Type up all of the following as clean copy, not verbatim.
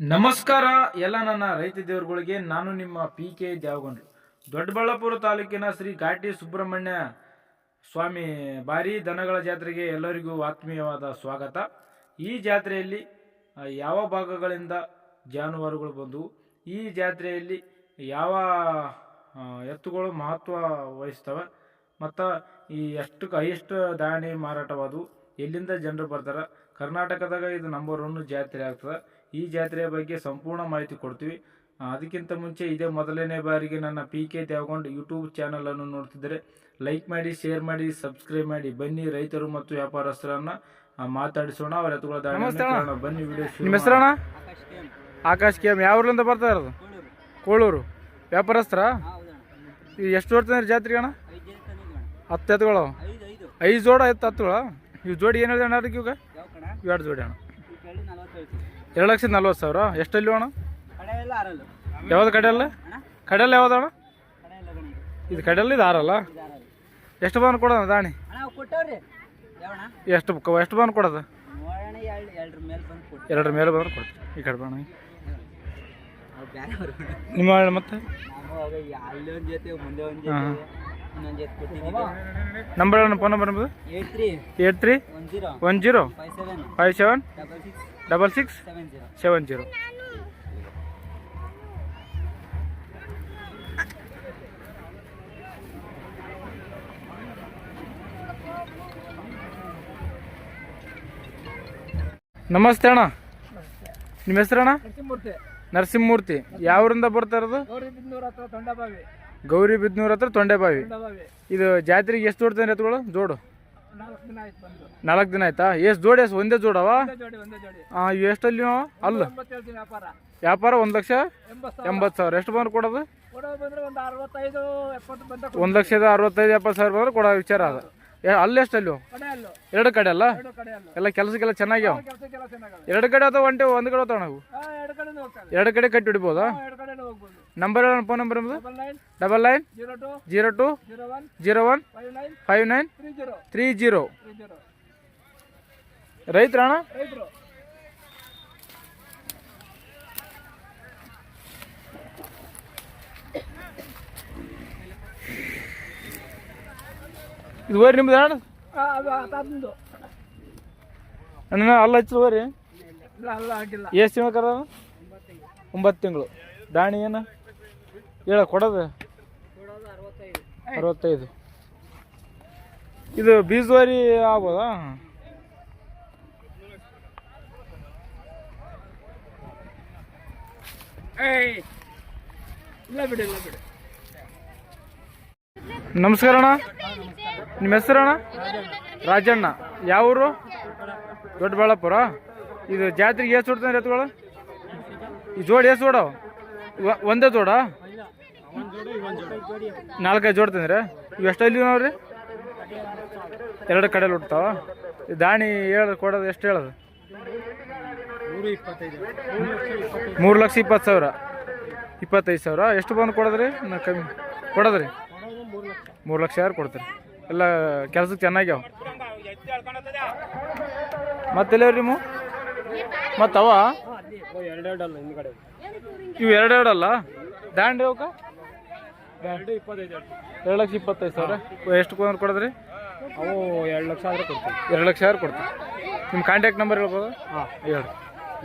ನಮಸ್ಕಾರ ಎಲ್ಲ ನನ್ನ ರೈತ ದೇವರುಗಳಿಗೆ. ನಾನು ನಿಮ್ಮ PK ದ್ಯಾವಗೊಂಡ್ರು. ದೊಡ್ಡಬಳ್ಳಾಪುರ ತಾಲೂಕಿನ ಶ್ರೀ ಘಾಟಿ ಸುಬ್ರಹ್ಮಣ್ಯ ಸ್ವಾಮಿ ಭಾರಿ ದನಗಳ ಜಾತ್ರೆಗೆ ಎಲ್ಲರಿಗೂ ಆತ್ಮೀಯವಾದ ಸ್ವಾಗತ. ಈ ಜಾತ್ರೆಯಲ್ಲಿ ಯಾವ ಭಾಗಗಳಿಂದ ಜಾನುವಾರುಗಳು ಬಂದವು, ಈ ಜಾತ್ರೆಯಲ್ಲಿ ಯಾವ ಎತ್ತುಗಳು ಮಹತ್ವ ವಹಿಸ್ತವೆ ಮತ್ತು ಈ ಎಷ್ಟು ದಾಣಿ ಮಾರಾಟವಾದವು, ಎಲ್ಲಿಂದ ಜನರು ಬರ್ತಾರೆ, ಕರ್ನಾಟಕದಾಗ ಇದು ನಂಬರ್ 1 ಜಾತ್ರೆ ಆಗ್ತದೆ. ಈ ಜಾತ್ರೆಯ ಬಗ್ಗೆ ಸಂಪೂರ್ಣ ಮಾಹಿತಿ ಕೊಡ್ತೀವಿ. ಅದಕ್ಕಿಂತ ಮುಂಚೆ ಇದೇ ಮೊದಲನೇ ಬಾರಿಗೆ ನನ್ನ PK ದ್ಯಾವಗೊಂಡು ಯೂಟ್ಯೂಬ್ ಚಾನಲನ್ನು ನೋಡ್ತಿದ್ದರೆ ಲೈಕ್ ಮಾಡಿ, ಶೇರ್ ಮಾಡಿ, ಸಬ್ಸ್ಕ್ರೈಬ್ ಮಾಡಿ. ಬನ್ನಿ ರೈತರು ಮತ್ತು ವ್ಯಾಪಾರಸ್ಥರನ್ನು ಮಾತಾಡಿಸೋಣ, ಅವ್ರ ಎತ್ತುಗಳ ಬನ್ನಿ ವಿಡಿಯೋ. ನಿಮ್ಮ ಹೆಸರಣ್ಣ? ಆಕಾಶ್ KM. ಯಾವ ಊರ್ಲಿಂದ ಬರ್ತಾ ಇರೋದು? ಕೋಳೂರು. ವ್ಯಾಪಾರಸ್ಥರ? ಎಷ್ಟು ಜೋಡ್ತಾನೆ ಜಾತ್ರೆಗೆ ಅಣ್ಣ? 10 ಎತ್ತುಗಳು, 5 ಜೋಡ ಎತ್ತುಗಳ. ಇವು ಜೋಡಿ ಏನು ಹೇಳಿದೆ ಅಣ್ಣ? ಇವಾಗ 2 ಜೋಡಿ ಅಣ್ಣ. 2,40,000. ಎಷ್ಟಲ್ಲಿ ಅಣ್ಣ? ಯಾವ್ದು ಕಡೆಯಲ್ಲ? ಕಡೆಯಲ್ಲ ಯಾವ್ದು ಅಣ್ಣ? ಇದು ಕಡೆಯಲ್ಲಿ ಇದು ಆರಲ್ಲ. ಎಷ್ಟು ಬಂದು ಕೊಡೋಣ ದಾಣಿ? ಎಷ್ಟು ಬಂದು ಕೊಡೋದು? 2 ಮೇಲೆ ಬಂದ್ರೆ ಕೊಡ್ತೀವಿ. ಈ ಕಡೆ ಬಣ್ಣ ನಿಮ್ಮ ಮತ್ತೆ ನಂಬರ್ ಫೋನ್ ನಂಬರ್ ನಮ್ಮದು 8310576670. ನಮಸ್ತೆ ಅಣ್ಣ, ನಿಮ್ಮ ಹೆಸರಣ್ಣ? ನರಸಿಂಹಮೂರ್ತಿ. ಯಾವೂರಿಂದ ಬರ್ತಾ ಇರೋದು? ಗೌರಿಬಿದನೂರು ಹತ್ರ ತೊಂಡೆಬಾವಿ. ಇದು ಜಾತ್ರೆಗೆ ಎಷ್ಟು ಜೋಡ್ತಾನೆ ಎತ್ತುಗಳು? ಜೋಡು 4 ದಿನ ಆಯ್ತಾ? ಎಷ್ಟು ಜೋಡಿ? ಒಂದೇ ಜೋಡವ? ಇವು ಎಷ್ಟಲ್ಲಿ ಅಲ್ಲ ವ್ಯಾಪಾರ? 1,80,000. ಎಷ್ಟು ಬಂದ್ರೆ ಕೊಡೋದು? 1,65,000-70,000 ಬಂದ್ರೆ ಕೊಡೋ ವಿಚಾರ ಅದ. ಅಲ್ಲಿ ಎಷ್ಟಲ್ಲಿ? 2 ಕಡೆ ಅಲ್ಲ? ಎಲ್ಲ ಕೆಲಸಕ್ಕೆಲ್ಲ ಚೆನ್ನಾಗ್ಯಾವ? 2 ಕಡೆ ಅಥವಾ ಒಂದು ಕಡೆ ಹೋಗ್ತಾವ? ನಾವು 2 ಕಡೆ ಕಟ್ಟಿ ಹಿಡಿಬೋದಾ? ನಂಬರ್ ಫೋನ್ ನಂಬರ್ ನಮ್ಮದು 9902015930. ರೈತರಣ್ಣ? ಇದು ಓರಿ ನಿಮ್ದು ಅಣ್ಣ? ಅಣ್ಣ ಅಲ್ಲ ಹಚ್ಚು ಓರಿ. ಎಷ್ಟು ತಿಂಗಳು? 9 ತಿಂಗಳು. ದಾಣಿ ಏನು ಹೇಳ ಕೊಡೋದು? 65. ಇದು ಬೀಜವಾರಿ ಆಗ್ಬೋದಾ? ನಮಸ್ಕಾರ ಅಣ್ಣ, ನಿಮ್ಮ ಹೆಸರಣ್ಣ? ರಾಜಣ್ಣ. ಯಾವೂರು? ದೊಡ್ಡಬಳ್ಳಾಪುರ. ಇದು ಜಾತ್ರೆಗೆ ಎಷ್ಟು ಜೋಡ್ತಾನೆ ಎತ್ತುಗಳು? ಈ ಜೋಡಿ ಎಷ್ಟು ಜೋಡವ? ಒಂದೇ ಜೋಡ? 4-5 ಜೋಡ್ತಂದ್ರೆ ಇವು ಎಷ್ಟಲ್ಲಿ ನೋಡ್ರಿ? 2 ಕಡೆಯಲ್ಲಿ ಹುಡ್ತಾವ. ದಾಣಿ ಹೇಳೋದು ಕೊಡೋದು ಎಷ್ಟು ಹೇಳೋದು? 3,20,000. 25,000. ಎಷ್ಟು ಬಂದು ಕೊಡೋದ್ರಿ? ನಾ ಕಮ್ಮಿ ಕೊಡೋದ್ರಿ? 3,00,000 ಕೊಡ್ತೀರಿ. ಎಲ್ಲ ಕೆಲಸಕ್ಕೆ ಚೆನ್ನಾಗ್ಯಾವ. ಮತ್ತೆಲ್ಲವ್ರಿ ನೀವು? ಮತ್ತವ ಇವು 2 ಅಲ್ಲ? ದಾಂಡಿ ಅವಕ್ಕ 2,25,000. ಎಷ್ಟು ಬಂದ್ರೆ ಕೊಡೋದ್ರಿ? ಅವು 2,00,000 ಆದ್ರೆ ಕೊಡ್ತೀವಿ. 2,00,000 ಕೊಡ್ತೀವಿ. ನಿಮ್ಮ ಕಾಂಟ್ಯಾಕ್ಟ್ ನಂಬರ್ ಹೇಳ್ಬೋದು? ಹೇಳಿ.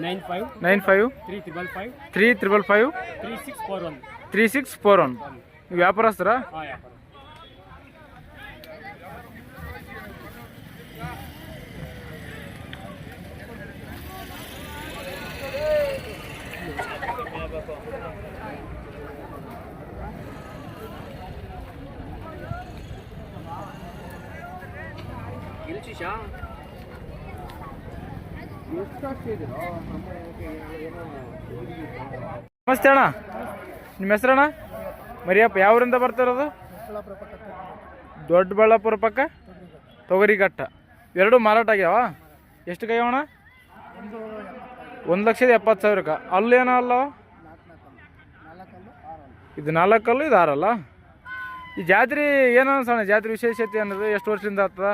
9535553641. ನೀವು ವ್ಯಾಪಾರಸ್ಥರ? ನಮಸ್ತೆ ಅಣ್ಣ, ನಿಮ್ಮ ಹೆಸರಣ್ಣ? ಮರಿಯಪ್ಪ. ಯಾವೂರಿಂದ ಬರ್ತಾ ಇರೋದು? ದೊಡ್ಡಬಳ್ಳಾಪುರ ಪಕ್ಕ ತೊಗರಿಘಟ್ಟ. 2 ಮಾರಾಟ ಆಗ್ಯಾವ? ಎಷ್ಟು ಕೈಯವಣ್ಣ? 1,70,000. ಅಲ್ಲೇನೋ ಅಲ್ಲವ? ಇದು 4 ಕಲ್ಲು, ಇದು 6 ಅಲ್ಲ? ಈ ಜಾತ್ರೆ ಏನು ಅನ್ಸೋಣ? ಜಾತ್ರೆ ವಿಶೇಷತೆ ಅನ್ನೋದು ಎಷ್ಟು ವರ್ಷದಿಂದ ಆಗ್ತದ?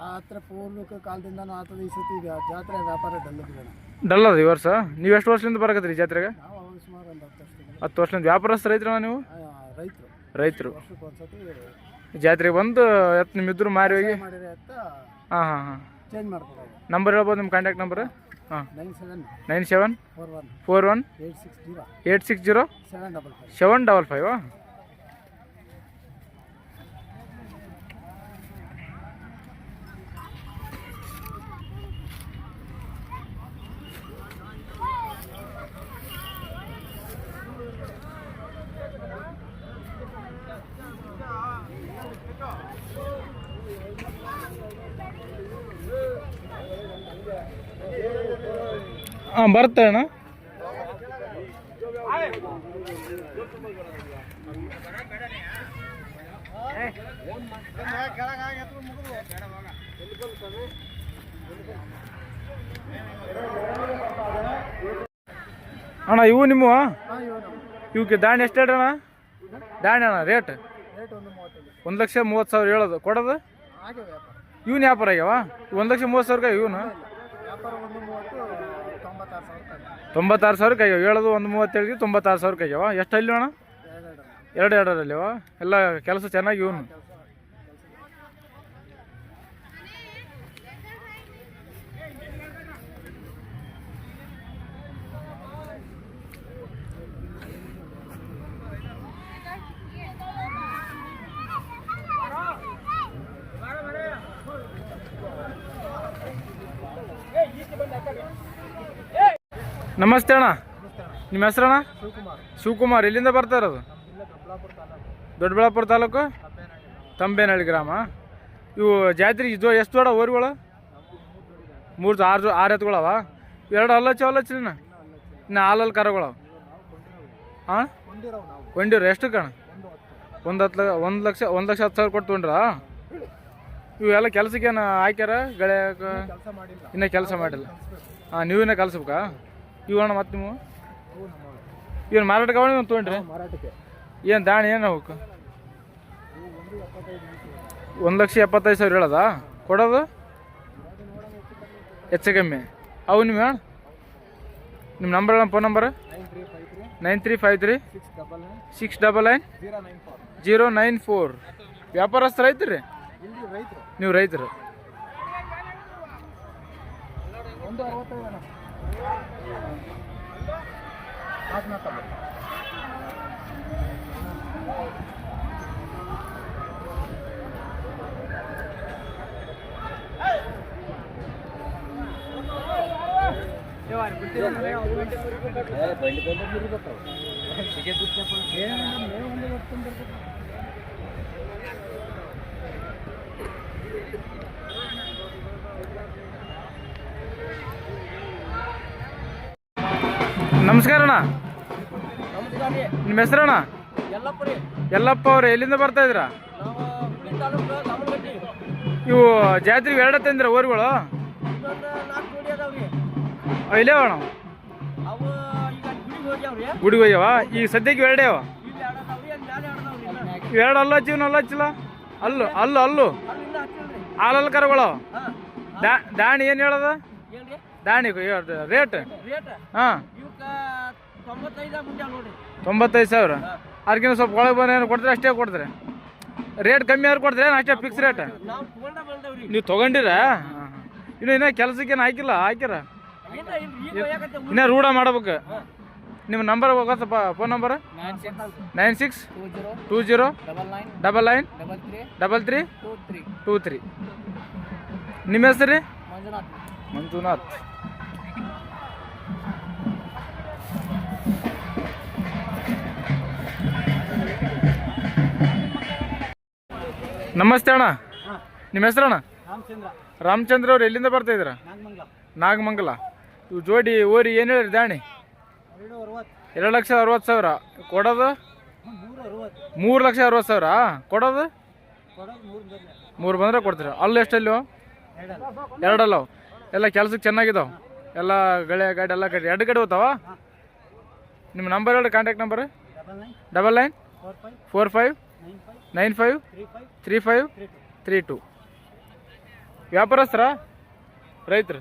ಆ ಹತ್ರ ಪೂರ್ವಿಕ ಕಾಲದಿಂದನೂ ಆಗ್ತದೆ. ಈ ಸತಿ ಜಾತ್ರೆ ವ್ಯಾಪಾರ ಡಲ್ಲದ ಡಲ್ ಅದ ಈ ವರ್ಷ. ನೀವು ಎಷ್ಟು ವರ್ಷದಿಂದ ಬರಕತ್ರಿ ಈ ಜಾತ್ರೆಗೆ? ನಾವು ಅವಾಗ ಸುಮಾರು ಒಂದು 10 ವರ್ಷದಿಂದ 10 ವರ್ಷದಿಂದ. ವ್ಯಾಪಾರಸ್ಥರು ರೈತರ ನೀವು? ರೈತರು ರೈತರು. ವರ್ಷಕ್ಕೆ ಒಂದ್ಸತಿ ಜಾತ್ರೆಗೆ ಬಂದು ಎತ್ತು ನಿಮ್ಮಿದ್ರು ಮಾರಿ ಹೋಗಿ ಮಾಡಿದ್ರೆ ಅಂತ ಹಾಂ ಹಾಂ ಹಾಂ. ಚೇಂಜ್ ಮಾಡ್ತಾರೆ. ನಂಬರ್ ಹೇಳ್ಬೋದು ನಿಮ್ಮ ಕಾಂಟ್ಯಾಕ್ಟ್ ನಂಬರ್? ಹಾಂ 9741 41 860 860 755. ಹಾಂ ಬರುತ್ತೆ ಅಣ್ಣ. ಅಣ್ಣ ಇವು ನಿಮ್ಮ ಇವಕ್ಕೆ ದಾಣಿ ಎಷ್ಟು ಹೇಳ್ರಿ ಅಣ್ಣ? ದಾಣಿ ಅಣ್ಣ ರೇಟ್ ರೇಟ್ 1,30,000 ಹೇಳೋದು ಕೊಡೋದು. ಹಾಗೆ ವ್ಯಾಪಾರ ಇವನ್ ವ್ಯಾಪಾರ ಆಗ್ಯಾವ 1,30,000 ಇವನು ವ್ಯಾಪಾರ 96,000 96,000 ಆಗ್ಯಾವ. ಹೇಳೋದು 1,37 96,000 ಆಗ್ಯಾವ. ಎಷ್ಟು ಅಲ್ಲಿ ಅಣ್ಣ? ಎರಡರಲ್ಲಿವ. ಎಲ್ಲ ಕೆಲಸ ಚೆನ್ನಾಗಿ ಇವನು. ನಮಸ್ತೆ ಅಣ್ಣ, ನಿಮ್ಮ ಹೆಸರಣ್ಣ? ಶಿವಕುಮಾರ್. ಎಲ್ಲಿಂದ ಬರ್ತಾ ಇರೋದು? ದೊಡ್ಡಬಳ್ಳಾಪುರ ತಾಲೂಕು ತಂಬೇನಹಳ್ಳಿ ಗ್ರಾಮ. ಇವು ಜಾತ್ರೆ ಇದು ಎಷ್ಟು ಜೋಡ ಊರುಗಳು? 6 ಎತ್ತುಗಳವ. 2 ಹಲ್ಲಚ್ಚಿನ ಇನ್ನು ಹಾಲಲ್ಲಿ ಕರಗಳವ. ಹಾಂ ಕೊಂಡಿವ್ರ ಎಷ್ಟು ಕಣ? 1,10,000 ಕೊಟ್ಟು ತೊಗೊಂಡ್ರಾ? ಇವೆಲ್ಲ ಕೆಲಸಕ್ಕೇನು ಹಾಕ್ಯಾರ ಗೆಳೆಯಕ್ಕೆ? ಇನ್ನೂ ಕೆಲಸ ಮಾಡಿಲ್ಲ. ಹಾಂ ನೀವಿನ್ನ ಕಲ್ಸ್ಬೇಕಾ? ಇವಣ್ಣ ಮತ್ತೆ ನೀವು ಇವನು ಮಾರಾಟಕ್ಕೆ ಅವನು ತೊಗೊಂಡ್ರಿ? ಮಾರಾಟಕ್ಕೆ ಏನು ದಾಣಿ ಏನು ಅವಕ್ಕೆ? 1,75,000 ಹೇಳೋದಾ? ಕೊಡೋದು ಹೆಚ್ಚು ಕಮ್ಮಿ. ಅವು ನಿಮ್ಮ ನಿಮ್ಮ ನಂಬರ್ ಹೇಳ, ಫೋನ್ ನಂಬರ್? 9353 699 094. ವ್ಯಾಪಾರಸ್ಥರು ಐತ್ರಿ ನೀವು? ರೈತರು. ನಮಸ್ಕಾರ ಅಣ್ಣ, ನಿಮ್ಮ ಹೆಸರಣ್ಣ? ಯಲ್ಲಪ್ಪ ಅವ್ರೆ. ಎಲ್ಲಿಂದ ಬರ್ತಾ ಇದ್ದೀರಾ? ಇವು ಜಾತ್ರೆಗೆ 2 ತಂದಿರ ಊರುಗಳು? ಇಲ್ಲೇ ಅಣ್ಣ ಗುಡಿಗೆ ಹೋಗ್ಯಾವ. ಈಗ ಸದ್ಯಕ್ಕೆ 2 ಅವ. 2 ಅಲ್ಲ ಹಚ್ಚಿವನು ಅಲ್ಲ ಹಚ್ಚಿಲ್ಲ? ಅಲ್ಲು ಹಾಲಲ್ಲಿ ಕರಗಳವ. ದಾಣಿ ಏನು ಹೇಳೋದು? ದಾಣಿ ರೇಟ್? ಹಾಂ 95,000. ಅದಕ್ಕಿಂತ ಸ್ವಲ್ಪ ಒಳಗೆ ಬಂದು ಕೊಡ್ತಾರೆ ಅಷ್ಟೇ ಕೊಡ್ತಾರೆ. ರೇಟ್ ಕಮ್ಮಿ ಆದ್ರೆ ಕೊಡ್ತಾರೆ ಅಷ್ಟೇ ಫಿಕ್ಸ್ ರೇಟ್? ನೀವು ತೊಗೊಂಡಿರ? ಇನ್ನೂ ಕೆಲಸಕ್ಕೇನು ಹಾಕಿಲ್ಲ? ಹಾಕ್ಯಾರ ಇನ್ನೂ ರೂಢ ಮಾಡ್ಬೇಕು. ನಿಮ್ಮ ನಂಬರ್ ಹೋಗತ್ತಪ್ಪ, ಫೋನ್ ನಂಬರ್? 9620 99 33. ನಿಮ್ಮ ಹೆಸರು ರೀ? ಮಂಜುನಾಥ್. ನಮಸ್ತೆ ಅಣ್ಣ, ನಿಮ್ಮ ಹೆಸರಣ್ಣ? ರಾಮಚಂದ್ರ ಅವ್ರು. ಎಲ್ಲಿಂದ ಬರ್ತಾ ಇದ್ದೀರಾ? ನಾಗಮಂಗಲ. ಇವು ಜೋಡಿ ಓರಿ ಏನು ಹೇಳಿರಿ ದಾಣಿ? 2,60,000. ಕೊಡೋದು 3,60,000. ಕೊಡೋದು 3 ಬಂದರೆ ಕೊಡ್ತೀರ. ಅಲ್ಲೂ ಎಷ್ಟಲ್ಲಿ? 2 ಅಲ್ಲವು. ಎಲ್ಲ ಕೆಲ್ಸಕ್ಕೆ ಚೆನ್ನಾಗಿದ್ದಾವೆ. ಎಲ್ಲ ಗಳೆ ಗಾಡಿ ಎಲ್ಲ ಕಡೆ 2 ಕಡೆ ಹೋಗ್ತಾವ. ನಿಮ್ಮ ನಂಬರ್ ಹೇಳಿ, ಕಾಂಟ್ಯಾಕ್ಟ್ ನಂಬರ್? 99 45 95 35 32. ವ್ಯಾಪಾರಸ್ಥರ ರೈತರು